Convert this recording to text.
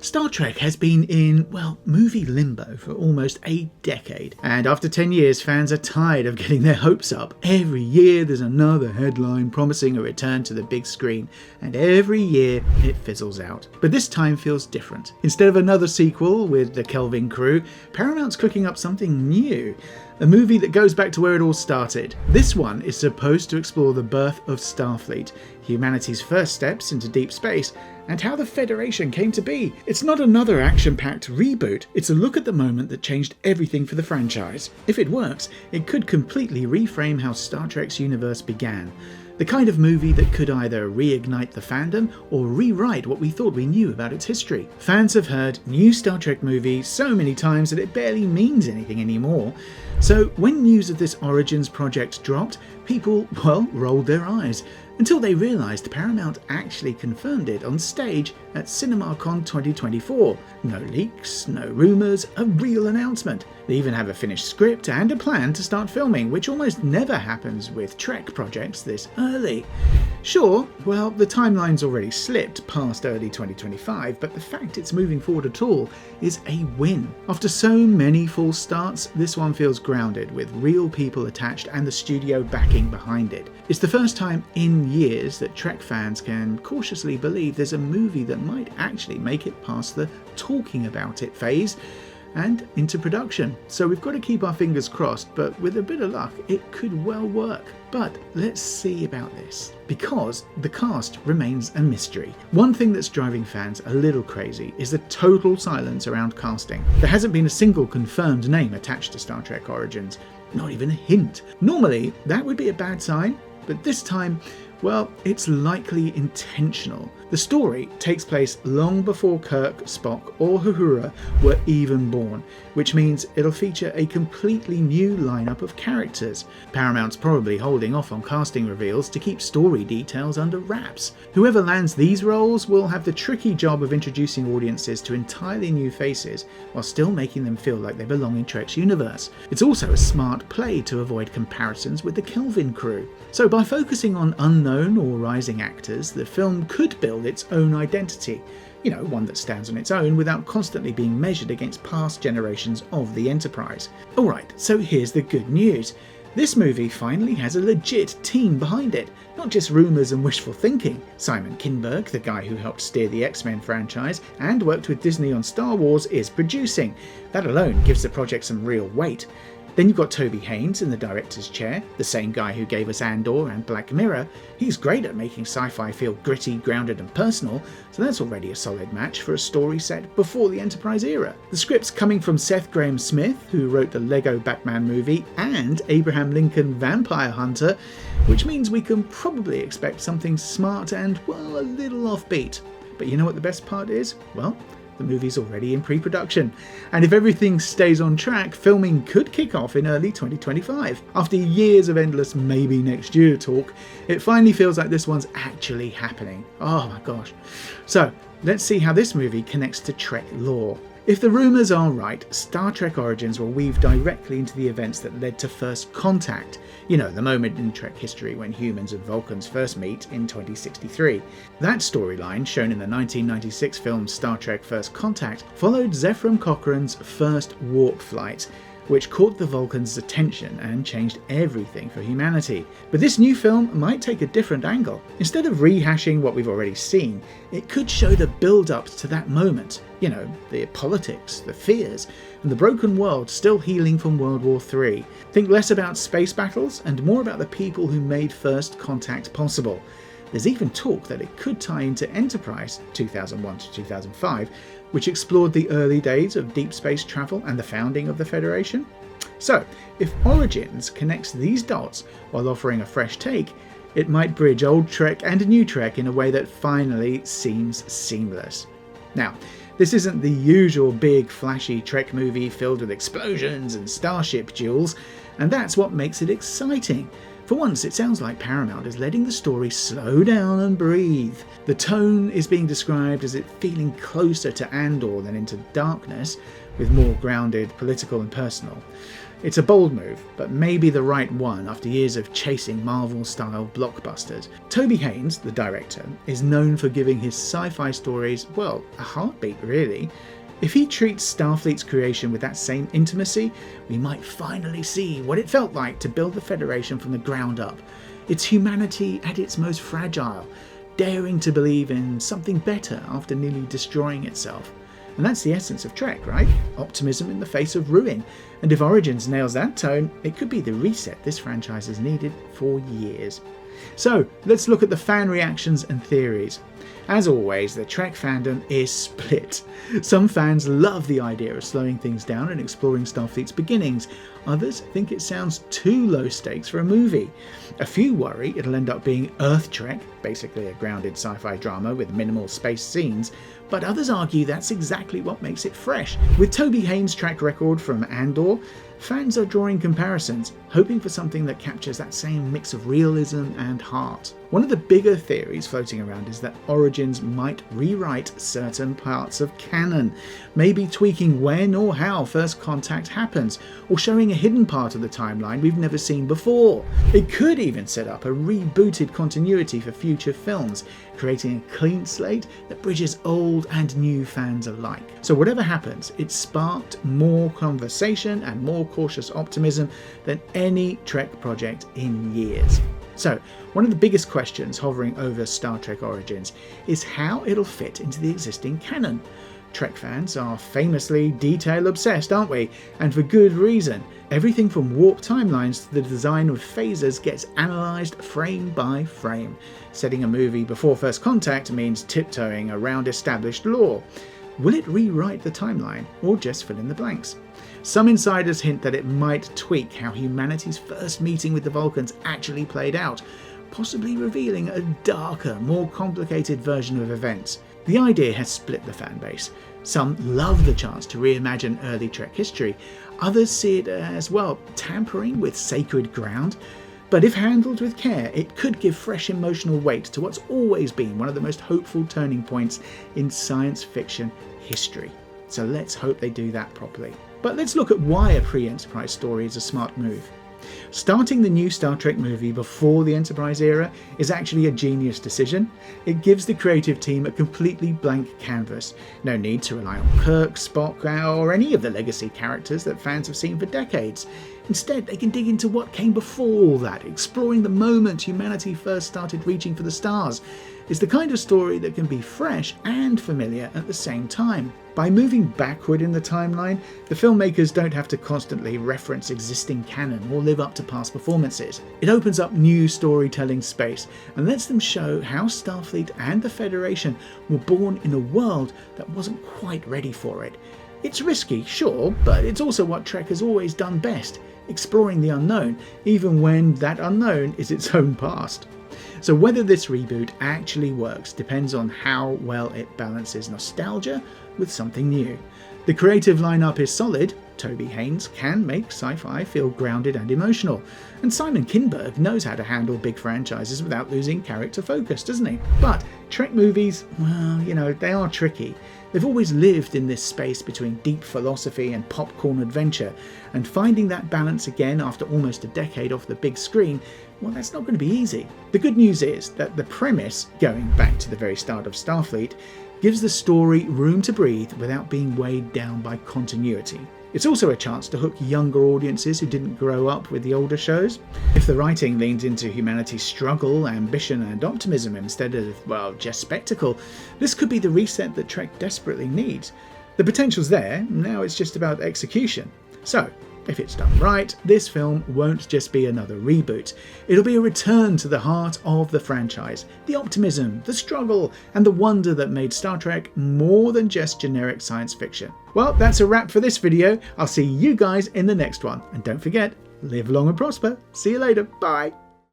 Star Trek has been in, well, movie limbo for almost a decade. And after 10 years, fans are tired of getting their hopes up. Every year there's another headline promising a return to the big screen. And every year it fizzles out. But this time feels different. Instead of another sequel with the Kelvin crew, Paramount's cooking up something new. A movie that goes back to where it all started. This one is supposed to explore the birth of Starfleet, humanity's first steps into deep space, and how the Federation came to be. It's not another action-packed reboot, it's a look at the moment that changed everything for the franchise. If it works, it could completely reframe how Star Trek's universe began. The kind of movie that could either reignite the fandom or rewrite what we thought we knew about its history. Fans have heard new Star Trek movie so many times that it barely means anything anymore. So when news of this Origins project dropped, people, well, rolled their eyes. Until they realised Paramount actually confirmed it on stage at CinemaCon 2024. No leaks, no rumours, a real announcement. They even have a finished script and a plan to start filming, which almost never happens with Trek projects this early. Sure, well, the timeline's already slipped past early 2025, but the fact it's moving forward at all is a win. After so many false starts, this one feels grounded, with real people attached and the studio backing behind it. It's the first time in years that Trek fans can cautiously believe there's a movie that might actually make it past the talking about it phase and into production. So we've got to keep our fingers crossed, but with a bit of luck, it could well work. But let's see about this, because the cast remains a mystery. One thing that's driving fans a little crazy is the total silence around casting. There hasn't been a single confirmed name attached to Star Trek Origins, not even a hint. Normally, that would be a bad sign, but this time, well, it's likely intentional. The story takes place long before Kirk, Spock or Uhura were even born, which means it'll feature a completely new lineup of characters. Paramount's probably holding off on casting reveals to keep story details under wraps. Whoever lands these roles will have the tricky job of introducing audiences to entirely new faces while still making them feel like they belong in Trek's universe. It's also a smart play to avoid comparisons with the Kelvin crew. So by focusing on unknown or rising actors, the film could build its own identity. You know, one that stands on its own without constantly being measured against past generations of the Enterprise. Alright, so here's the good news. This movie finally has a legit team behind it, not just rumours and wishful thinking. Simon Kinberg, the guy who helped steer the X-Men franchise and worked with Disney on Star Wars, is producing. That alone gives the project some real weight. Then you've got Toby Haynes in the director's chair, the same guy who gave us Andor and Black Mirror. He's great at making sci-fi feel gritty, grounded and personal, so that's already a solid match for a story set before the Enterprise era. The script's coming from Seth Grahame-Smith, who wrote the Lego Batman movie, and Abraham Lincoln Vampire Hunter, which means we can probably expect something smart and, well, a little offbeat. But you know what the best part is? Well, the movie's already in pre-production, and if everything stays on track, filming could kick off in early 2025. After years of endless maybe next year talk, it finally feels like this one's actually happening. Oh my gosh. So let's see how this movie connects to Trek lore. If the rumours are right, Star Trek Origins will weave directly into the events that led to First Contact. You know, the moment in Trek history when humans and Vulcans first meet in 2063. That storyline, shown in the 1996 film Star Trek First Contact, followed Zefram Cochrane's first warp flight, which caught the Vulcans' attention and changed everything for humanity. But this new film might take a different angle. Instead of rehashing what we've already seen, it could show the build-up to that moment. You know, the politics, the fears, and the broken world still healing from World War III. Think less about space battles and more about the people who made First Contact possible. There's even talk that it could tie into Enterprise 2001 to 2005, which explored the early days of deep space travel and the founding of the Federation. So, if Origins connects these dots while offering a fresh take, it might bridge old Trek and new Trek in a way that finally seems seamless. Now, this isn't the usual big flashy Trek movie filled with explosions and starship duels, and that's what makes it exciting. For once, it sounds like Paramount is letting the story slow down and breathe. The tone is being described as it feeling closer to Andor than into darkness, with more grounded, political and personal. It's a bold move, but maybe the right one after years of chasing Marvel-style blockbusters. Toby Haynes, the director, is known for giving his sci-fi stories, well, a heartbeat really. If he treats Starfleet's creation with that same intimacy, we might finally see what it felt like to build the Federation from the ground up. It's humanity at its most fragile, daring to believe in something better after nearly destroying itself. And that's the essence of Trek, right? Optimism in the face of ruin. And if Origins nails that tone, it could be the reset this franchise has needed for years. So, let's look at the fan reactions and theories. As always, the Trek fandom is split. Some fans love the idea of slowing things down and exploring Starfleet's beginnings. Others think it sounds too low stakes for a movie. A few worry it'll end up being Earth Trek, basically a grounded sci-fi drama with minimal space scenes, but others argue that's exactly what makes it fresh. With Toby Haynes' track record from Andor, fans are drawing comparisons, hoping for something that captures that same mix of realism and heart. One of the bigger theories floating around is that Origins might rewrite certain parts of canon, maybe tweaking when or how First Contact happens, or showing a hidden part of the timeline we've never seen before. It could even set up a rebooted continuity for future films, creating a clean slate that bridges old and new fans alike. So whatever happens, it sparked more conversation and more cautious optimism than any Trek project in years. So, one of the biggest questions hovering over Star Trek Origins is how it'll fit into the existing canon. Trek fans are famously detail obsessed, aren't we? And for good reason. Everything from warp timelines to the design of phasers gets analysed frame by frame. Setting a movie before First Contact means tiptoeing around established lore. Will it rewrite the timeline, or just fill in the blanks? Some insiders hint that it might tweak how humanity's first meeting with the Vulcans actually played out, possibly revealing a darker, more complicated version of events. The idea has split the fan base. Some love the chance to reimagine early Trek history. Others see it as, well, tampering with sacred ground. But if handled with care, it could give fresh emotional weight to what's always been one of the most hopeful turning points in science fiction history. So let's hope they do that properly. But let's look at why a pre-Enterprise story is a smart move. Starting the new Star Trek movie before the Enterprise era is actually a genius decision. It gives the creative team a completely blank canvas. No need to rely on Kirk, Spock, or any of the legacy characters that fans have seen for decades. Instead, they can dig into what came before all that, exploring the moment humanity first started reaching for the stars. It's the kind of story that can be fresh and familiar at the same time. By moving backward in the timeline, the filmmakers don't have to constantly reference existing canon or live up to past performances. It opens up new storytelling space and lets them show how Starfleet and the Federation were born in a world that wasn't quite ready for it. It's risky, sure, but it's also what Trek has always done best, exploring the unknown, even when that unknown is its own past. So whether this reboot actually works depends on how well it balances nostalgia with something new. The creative lineup is solid. Toby Haynes can make sci-fi feel grounded and emotional, and Simon Kinberg knows how to handle big franchises without losing character focus, doesn't he? But Trek movies, well, they are tricky. They've always lived in this space between deep philosophy and popcorn adventure, and finding that balance again after almost a decade off the big screen, well, that's not going to be easy. The good news is that the premise, going back to the very start of Starfleet, gives the story room to breathe without being weighed down by continuity. It's also a chance to hook younger audiences who didn't grow up with the older shows. If the writing leans into humanity's struggle, ambition and optimism instead of, well, just spectacle, this could be the reset that Trek desperately needs. The potential's there, now it's just about execution. So, if it's done right, this film won't just be another reboot. It'll be a return to the heart of the franchise, the optimism, the struggle, and the wonder that made Star Trek more than just generic science fiction. Well, that's a wrap for this video. I'll see you guys in the next one. And don't forget, live long and prosper. See you later. Bye.